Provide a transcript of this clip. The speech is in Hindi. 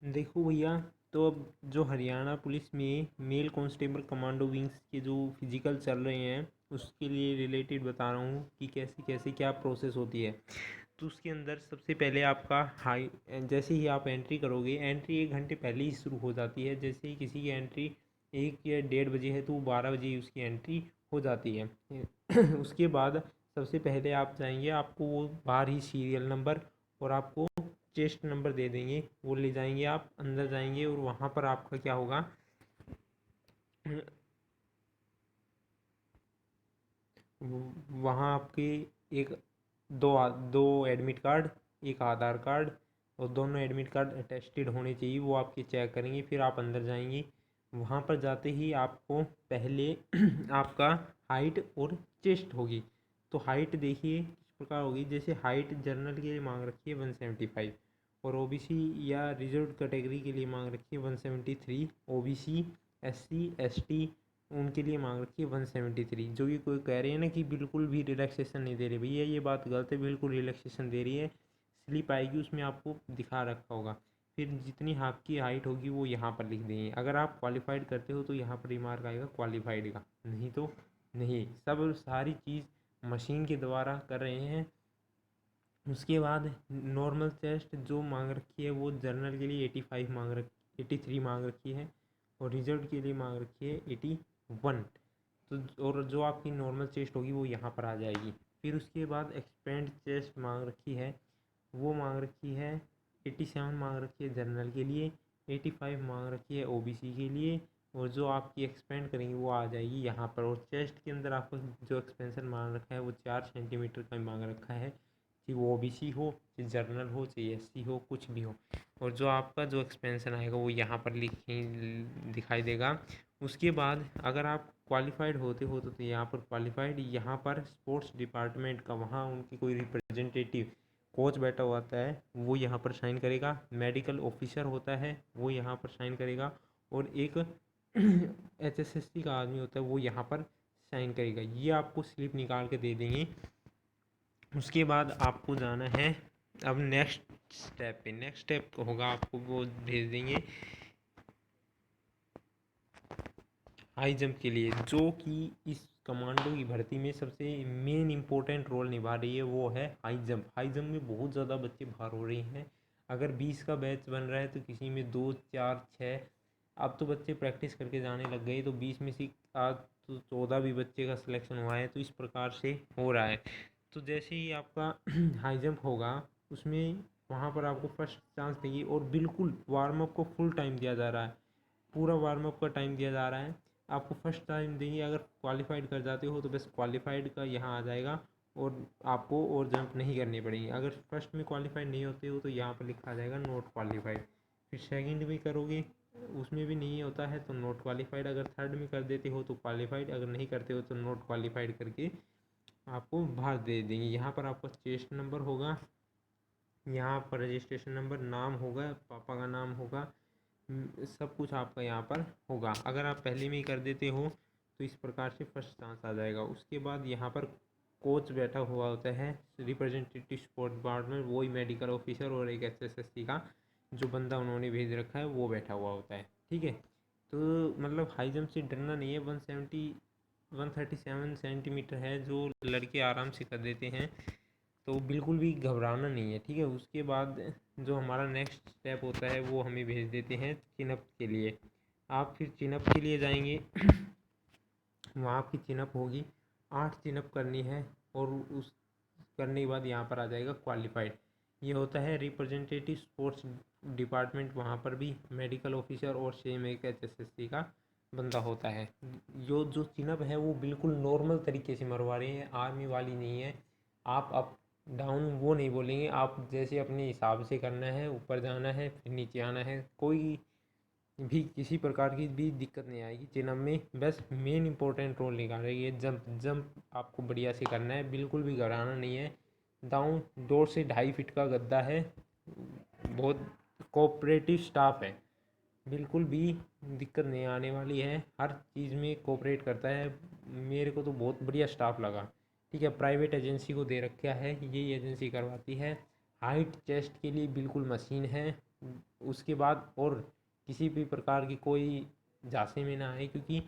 देखो भैया, तो अब जो हरियाणा पुलिस में मेल कांस्टेबल कमांडो विंग्स के जो फिजिकल चल रहे हैं उसके लिए रिलेटेड बता रहा हूँ कि कैसे कैसे क्या प्रोसेस होती है। तो उसके अंदर सबसे पहले आपका हाई, जैसे ही आप एंट्री करोगे, एंट्री 1 घंटे पहले ही शुरू हो जाती है। जैसे ही किसी की एंट्री 1 या 1:30 बजे है तो 12 बजे ही उसकी एंट्री हो जाती है। उसके बाद सबसे पहले आप जाएंगे, आपको वो बाहर ही सीरियल नंबर और आपको चेस्ट नंबर दे देंगे, वो ले जाएंगे, आप अंदर जाएंगे और वहाँ पर आपका क्या होगा, वहाँ आपके एक दो एडमिट कार्ड, एक आधार कार्ड, और दोनों एडमिट कार्ड अटेस्टेड होने चाहिए, वो आपके चेक करेंगे। फिर आप अंदर जाएंगे। वहाँ पर जाते ही आपको पहले आपका हाइट और चेस्ट होगी। तो हाइट देखिए किस प्रकार होगी। जैसे हाइट जनरल के लिए मांग रखी है 175, और ओबीसी या रिजर्व कैटेगरी के लिए मांग रखी है 173, ओबीसी एससी एसटी उनके लिए मांग रखी है 173। जो ये कोई कह रहे हैं ना कि बिल्कुल भी रिलैक्सेशन नहीं दे रही, भैया ये बात गलत है, बिल्कुल रिलैक्सेशन दे रही है। स्लिप आएगी उसमें आपको दिखा रखा होगा। फिर जितनी आपकी हाइट होगी वो यहाँ पर लिख देंगे। अगर आप क्वालिफाइड करते हो तो यहाँ पर रिमार्क आएगा क्वालिफाइड का, नहीं तो नहीं। सब सारी चीज़ मशीन के द्वारा कर रहे हैं। उसके बाद नॉर्मल चेस्ट जो मांग रखी है वो जनरल के लिए 85 मांग रखी, 83 मांग रखी है, और रिजर्व के लिए मांग रखी है 81। तो और जो आपकी नॉर्मल चेस्ट होगी वो यहाँ पर आ जाएगी। फिर उसके बाद एक्सपेंड चेस्ट मांग रखी है, वो मांग रखी है 87 मांग रखी है जनरल के लिए, 85 मांग रखी है ओबीसी के लिए, और जो आपकी एक्सपेंड करेंगे वो आ जाएगी यहाँ पर। और चेस्ट के अंदर आपको जो एक्सपेंशन मांग रखा है वो 4 सेंटीमीटर का मांग रखा है, कि वो ओबीसी हो, चाहे जनरल हो, चाहे एससी हो, कुछ भी हो। और जो आपका जो एक्सपेंशन आएगा वो यहाँ पर दिखाई देगा। उसके बाद अगर आप क्वालिफाइड होते हो तो यहाँ पर क्वालिफाइड, यहाँ पर स्पोर्ट्स डिपार्टमेंट का वहाँ उनकी कोई रिप्रेजेंटेटिव कोच बैठा हुआ होता है, वो यहाँ पर साइन करेगा। मेडिकल ऑफिसर होता है वो यहाँ पर साइन करेगा, और एक एचएसएससी का आदमी होता है वो यहाँ पर साइन करेगा। ये आपको स्लिप निकाल के दे देंगे। उसके बाद आपको जाना है अब नेक्स्ट स्टेप पे। नेक्स्ट स्टेप होगा, आपको वो भेज देंगे हाई जंप के लिए, जो कि इस कमांडो की भर्ती में सबसे मेन इम्पोर्टेंट रोल निभा रही है, वो है हाई जंप। हाई जंप में बहुत ज़्यादा बच्चे बाहर हो रहे हैं। अगर 20 का बैच बन रहा है तो किसी में 2 4 6, अब तो बच्चे प्रैक्टिस करके जाने लग गए, तो 20 में से आज तो 14 भी बच्चे का सिलेक्शन हुआ है। तो इस प्रकार से हो रहा है। तो जैसे ही आपका हाई जंप होगा उसमें वहाँ पर आपको फर्स्ट चांस देगी, और बिल्कुल वार्म अप को फुल टाइम दिया जा रहा है, पूरा वार्म अप का टाइम दिया जा रहा है। आपको फर्स्ट टाइम देंगे। अगर क्वालिफाइड कर जाते हो तो बस क्वालिफाइड का यहाँ आ जाएगा, और आपको और जंप नहीं करनी पड़ेगी। अगर फर्स्ट में क्वालिफाइड नहीं होते हो तो यहाँ पर लिखा आ जाएगा नॉट क्वालिफाइड। फिर सेकंड में करोगे, उसमें भी नहीं होता है तो नॉट क्वालिफाइड। अगर थर्ड में कर देते हो तो क्वालिफाइड, अगर नहीं करते हो तो नॉट क्वालिफाइड करके आपको बाहर दे देंगे। यहाँ पर आपका चेस्ट नंबर होगा, यहाँ पर रजिस्ट्रेशन नंबर, नाम होगा, पापा का नाम होगा, सब कुछ आपका यहाँ पर होगा। अगर आप पहले में ही कर देते हो तो इस प्रकार से फर्स्ट चांस आ जाएगा। उसके बाद यहाँ पर कोच बैठा हुआ होता है, रिप्रेजेंटेटिव स्पोर्ट डिपार्टमेंट, वही मेडिकल ऑफिसर और एक एसएससी का जो बंदा उन्होंने भेज रखा है वो बैठा हुआ होता है। ठीक है। तो मतलब हाई जंप से डरना नहीं है। 137 सेंटीमीटर है जो लड़के आराम से कर देते हैं, तो बिल्कुल भी घबराना नहीं है। ठीक है। उसके बाद जो हमारा नेक्स्ट स्टेप होता है वो हमें भेज देते हैं चिनअप के लिए। आप फिर चिनअप के लिए जाएंगे। वहाँ आपकी चिनअप होगी, 8 चिनअप करनी है, और उस करने के बाद यहाँ पर आ जाएगा क्वालिफाइड। ये होता है रिप्रेजेंटेटिव स्पोर्ट्स डिपार्टमेंट, वहाँ पर भी मेडिकल ऑफिसर और सेम एक एचएसएससी का बंदा होता है। जो चिनअप है वो बिल्कुल नॉर्मल तरीके से मरवा रहे हैं, आर्मी वाली नहीं है। आप अप डाउन वो नहीं बोलेंगे, आप जैसे अपने हिसाब से करना है, ऊपर जाना है फिर नीचे आना है, कोई भी किसी प्रकार की भी दिक्कत नहीं आएगी चिनम में। बस मेन इंपॉर्टेंट रोल निकालेगी ये जंप। जंप आपको बढ़िया से करना है, बिल्कुल भी घबराना नहीं है। डाउन 2 से 2.5 फीट का गद्दा है, बहुत कोऑपरेटिव स्टाफ है, बिल्कुल भी दिक्कत नहीं आने वाली है, हर चीज़ में कोऑपरेट करता है। मेरे को तो बहुत बढ़िया स्टाफ लगा। ठीक है। प्राइवेट एजेंसी को दे रखा है, यही एजेंसी करवाती है। हाइट चेस्ट के लिए बिल्कुल मशीन है, उसके बाद और किसी भी प्रकार की कोई झांसे में ना आए, क्योंकि